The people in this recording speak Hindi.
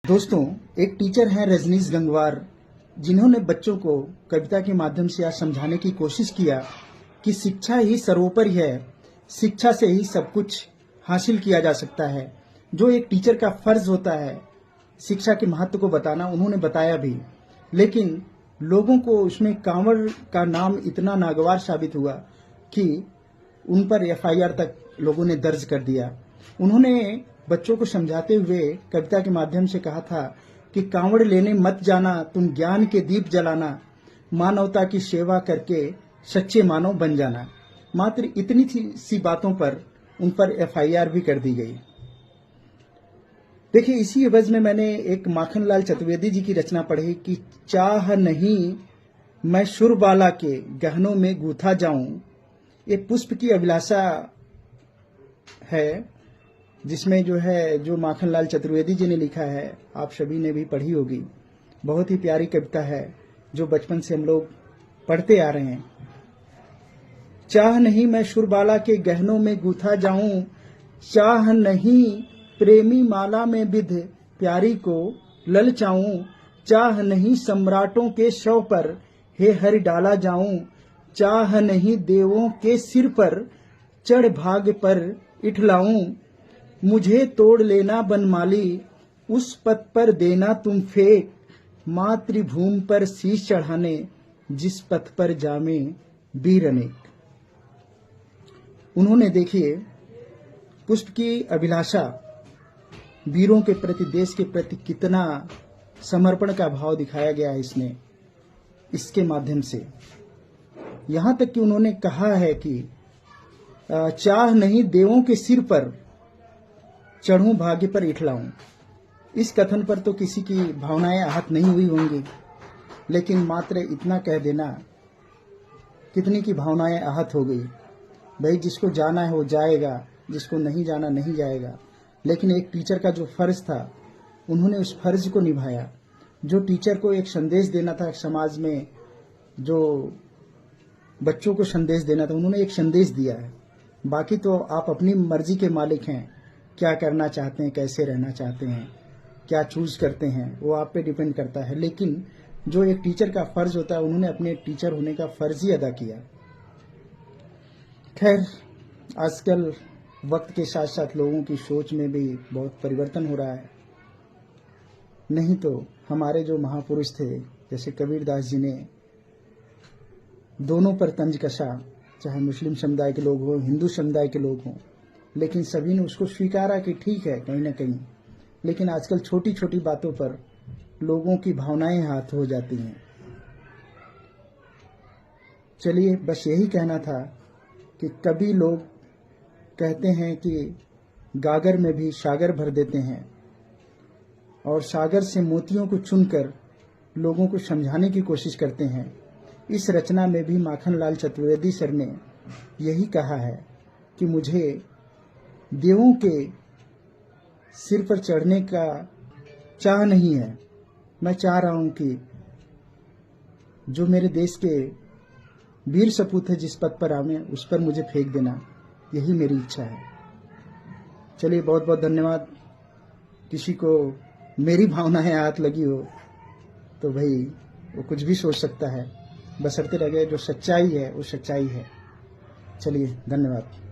दोस्तों, एक टीचर हैं रजनीश गंगवार, जिन्होंने बच्चों को कविता के माध्यम से आज समझाने की कोशिश किया कि शिक्षा ही सर्वोपरि है, शिक्षा से ही सब कुछ हासिल किया जा सकता है। जो एक टीचर का फर्ज होता है शिक्षा के महत्व को बताना, उन्होंने बताया भी, लेकिन लोगों को उसमें कांवड़ का नाम इतना नागवार साबित हुआ कि उन पर एफआईआर तक लोगों ने दर्ज कर दिया। उन्होंने बच्चों को समझाते हुए कविता के माध्यम से कहा था कि कांवड़ लेने मत जाना, तुम ज्ञान के दीप जलाना, मानवता की सेवा करके सच्चे मानव बन जाना। मात्र इतनी सी बातों पर उन पर एफआईआर भी कर दी गई। देखिए, इसी एवज में मैंने एक माखनलाल चतुर्वेदी जी की रचना पढ़ी कि चाह नहीं मैं सुरबाला के गहनों में गूथा जाऊं। ये पुष्प की अभिलाषा है, जिसमें जो माखनलाल चतुर्वेदी जी ने लिखा है, आप सभी ने भी पढ़ी होगी। बहुत ही प्यारी कविता है जो बचपन से हम लोग पढ़ते आ रहे हैं। चाह नहीं मैं सुरबाला के गहनों में गूथा जाऊं, चाह नहीं प्रेमी माला में विध प्यारी को ललचाऊं, चाह नहीं सम्राटों के शव पर हे हरि डाला जाऊं, चाह नहीं देवों के सिर पर चढ़ भाग पर इठलाऊं, मुझे तोड़ लेना बनमाली उस पथ पर देना तुम फेंक, मातृभूमि पर शीश चढ़ाने जिस पथ पर जामे वीर अनेक। उन्होंने देखिए पुष्प की अभिलाषा, वीरों के प्रति, देश के प्रति कितना समर्पण का भाव दिखाया गया है इसके माध्यम से। यहां तक कि उन्होंने कहा है कि चाह नहीं देवों के सिर पर चढ़ूं भाग्य पर इठलाऊं। इस कथन पर तो किसी की भावनाएं आहत नहीं हुई होंगी, लेकिन मात्र इतना कह देना कितनी की भावनाएं आहत हो गई। भाई, जिसको जाना है वो जाएगा, जिसको नहीं जाना नहीं जाएगा। लेकिन एक टीचर का जो फर्ज था, उन्होंने उस फर्ज को निभाया। जो टीचर को एक संदेश देना था समाज में, जो बच्चों को संदेश देना था, उन्होंने एक संदेश दिया है। बाकी तो आप अपनी मर्जी के मालिक हैं, क्या करना चाहते हैं, कैसे रहना चाहते हैं, क्या चूज करते हैं, वो आप पे डिपेंड करता है। लेकिन जो एक टीचर का फर्ज होता है, उन्होंने अपने टीचर होने का फर्ज ही अदा किया। खैर, आजकल वक्त के साथ साथ लोगों की सोच में भी बहुत परिवर्तन हो रहा है। नहीं तो हमारे जो महापुरुष थे, जैसे कबीरदास जी ने दोनों पर तंज कसा, चाहे मुस्लिम समुदाय के लोग हों, हिंदू समुदाय के लोग हों, लेकिन सभी ने उसको स्वीकारा कि ठीक है कहीं ना कहीं। लेकिन आजकल छोटी छोटी बातों पर लोगों की भावनाएं हाथ हो जाती हैं। चलिए, बस यही कहना था कि कभी लोग कहते हैं कि गागर में भी सागर भर देते हैं, और सागर से मोतियों को चुनकर लोगों को समझाने की कोशिश करते हैं। इस रचना में भी माखनलाल चतुर्वेदी सर ने यही कहा है कि मुझे देवों के सिर पर चढ़ने का चाह नहीं है। मैं चाह रहा हूं कि जो मेरे देश के वीर सपूत है जिस पथ पर आवे, उस पर मुझे फेंक देना, यही मेरी इच्छा है। चलिए, बहुत बहुत धन्यवाद। किसी को मेरी भावनाएं हाथ लगी हो तो भाई वो कुछ भी सोच सकता है, बशर्ते रहे जो सच्चाई है वो सच्चाई है। चलिए, धन्यवाद।